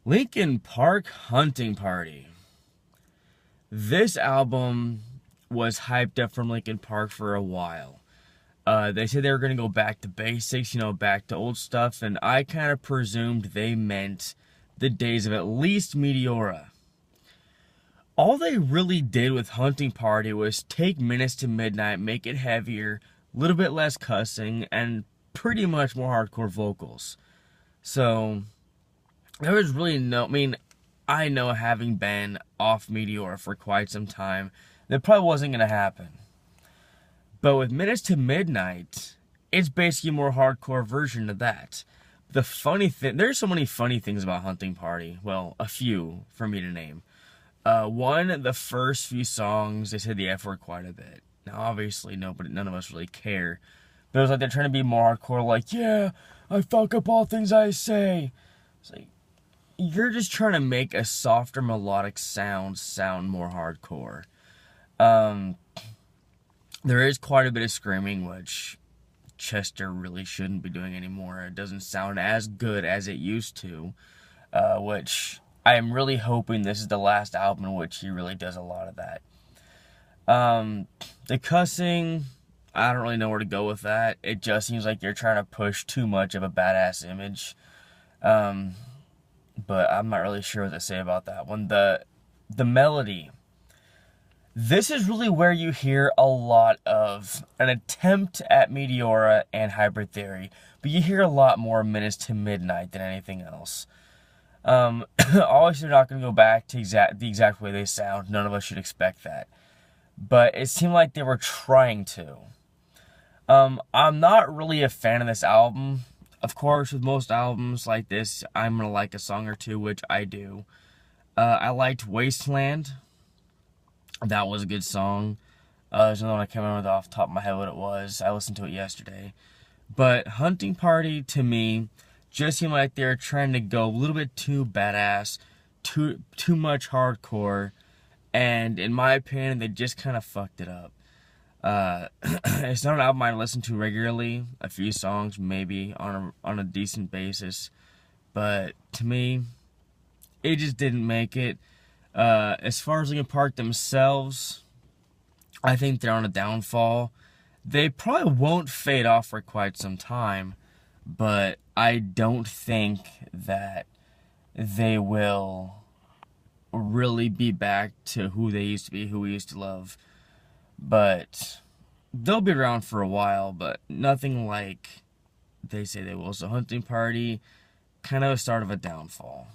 Linkin Park Hunting Party. This album was hyped up from Linkin Park for a while. They said they were going to go back to basics, back to old stuff, and I kind of presumed they meant the days of at least Meteora. All they really did with Hunting Party was take Minutes to Midnight, make it heavier, a little bit less cussing, and pretty much more hardcore vocals. So, there was really I know, having been off Meteora for quite some time, that probably wasn't going to happen. But with Minutes to Midnight, it's basically a more hardcore version of that. The funny thing, there's so many funny things about Hunting Party. Well, a few for me to name. One, the first few songs, they said the F word quite a bit. Now, obviously, none of us really care. But it was like they're trying to be more hardcore, like, yeah, I fuck up all things I say. It's like, you're just trying to make a softer melodic sound more hardcore. There is quite a bit of screaming, which Chester really shouldn't be doing anymore. It doesn't sound as good as it used to, which I am really hoping this is the last album in which he really does a lot of that. The cussing, I don't really know where to go with that. It just seems like you're trying to push too much of a badass image. But I'm not really sure what to say about that one. The melody. This is really where you hear a lot of an attempt at Meteora and Hybrid Theory, but you hear a lot more Minutes to Midnight than anything else. Obviously, they're not going to go back to the exact way they sound. None of us should expect that. But it seemed like they were trying to. I'm not really a fan of this album. Of course, with most albums like this, I'm going to like a song or two, which I do. I liked Wasteland. That was a good song. There's another one I can't remember off the top of my head what it was. I listened to it yesterday. But Hunting Party, to me, just seemed like they were trying to go a little bit too badass, too much hardcore, and in my opinion, they just kind of fucked it up. It's not an album I listen to regularly. A few songs, maybe, on a decent basis. But, to me, it just didn't make it. As far as Linkin Park themselves, I think they're on a downfall. They probably won't fade off for quite some time, but I don't think that they will really be back to who they used to be, who we used to love. But they'll be around for a while, but nothing like they say they will. So Hunting Party, kind of a start of a downfall.